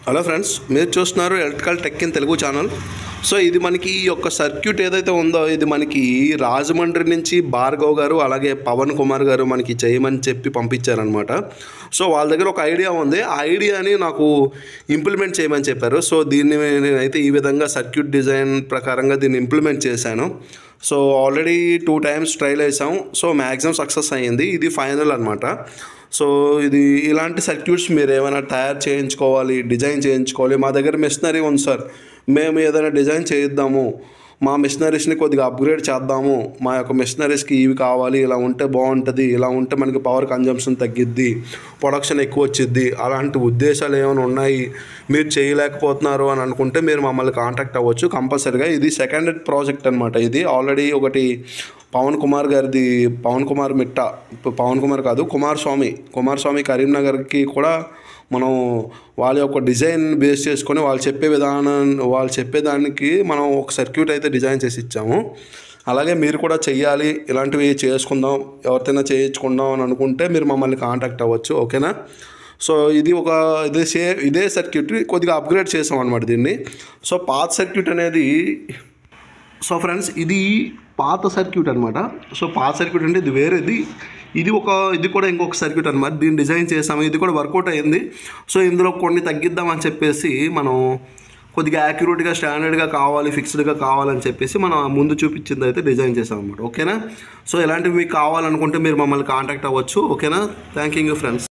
Hello friends, మీరు చూస్తున్నారు electrical tech in Telugu channel. So ఇది మనకి ఈ యొక్క సర్క్యూట్ ఏదైతే ఉందో ఇది మనకి రాజమండ్రి నుంచి భార్గవ్ గారు అలాగే పవన్ కుమార్ గారు మనకి చేయమని చెప్పి పంపించారనమాట. సో వాళ్ళ దగ్గర ఒక ఐడియా ఉంది, ఆ ఐడియాని నాకు ఇంప్లిమెంట్ చేయమని చెప్పారు. సో దీన్ని నేనైతే ఈ విధంగా సర్క్యూట్ డిజైన్ ప్రకారంగా దీన్ని ఇంప్లిమెంట్ చేశాను. సో ఆల్రెడీ 2 times ట్రైల్ వేసాం. సో మ్యాక్సిమం సక్సెస్ అయ్యింది. ఇది ఫైనల్ అనమాట. సో ఇది ఇలాంటి సర్క్యూట్స్ మీరు ఏమైనా తయారు చేయించుకోవాలి, డిజైన్ చేయించుకోవాలి, మా దగ్గర మెషినరీ ఉంది సార్, మేము ఏదైనా డిజైన్ చేయిద్దాము, మా మెషినరీస్ని కొద్దిగా అప్గ్రేడ్ చేద్దాము, మా యొక్క మెషినరీస్కి ఇవి కావాలి, ఇలా ఉంటే బాగుంటుంది, ఇలా ఉంటే మనకి పవర్ కన్జంప్షన్ తగ్గిద్ది, ప్రొడక్షన్ ఎక్కువ వచ్చిద్ది, అలాంటి ఉద్దేశాలు ఏమైనా ఉన్నాయి, మీరు చేయలేకపోతున్నారు అని అనుకుంటే మీరు మమ్మల్ని కాంటాక్ట్ అవ్వచ్చు కంపల్సరీగా. ఇది సెకండ్ ప్రాజెక్ట్ అనమాట. ఇది ఆల్రెడీ ఒకటి పవన్ కుమార్ గారిది, పవన్ కుమార్ మిట్ట, పవన్ కుమార్ కాదు, కుమారస్వామి కరీంనగర్కి కూడా మనం వాళ్ళ యొక్క డిజైన్ బేస్ చేసుకొని వాళ్ళు చెప్పేదానికి మనం ఒక సర్క్యూట్ అయితే డిజైన్ చేసి ఇచ్చాము. అలాగే మీరు కూడా చెయ్యాలి, ఇలాంటివి చేసుకుందాం, ఎవరితోనైనా చేయించుకుందాం అని అనుకుంటే మీరు మమ్మల్ని కాంటాక్ట్ అవ్వచ్చు, ఓకేనా. సో ఇది ఇదే సర్క్యూట్ కొద్దిగా అప్గ్రేడ్ చేసాం అనమాట దీన్ని. సో పాత సర్క్యూట్ అనేది, సో ఫ్రెండ్స్ ఇది పాత సర్క్యూట్ అనమాట. సో పాత సర్క్యూట్ అంటే ఇది వేరేది, ఇది కూడా ఇంకొక సర్క్యూట్ అనమాట. దీన్ని డిజైన్ చేసాము, ఇది కూడా వర్కౌట్ అయ్యింది. సో ఇందులో కొన్ని తగ్గిద్దామని చెప్పేసి మనం కొద్దిగా యాక్యురేట్గా స్టాండర్డ్గా కావాలి, ఫిక్స్డ్గా కావాలని చెప్పేసి మనం ముందు చూపించింది అయితే డిజైన్ చేసాం అనమాట, ఓకేనా. సో ఇలాంటివి మీకు కావాలనుకుంటే మీరు మమ్మల్ని కాంటాక్ట్ అవ్వచ్చు, ఓకేనా. Thank you friends.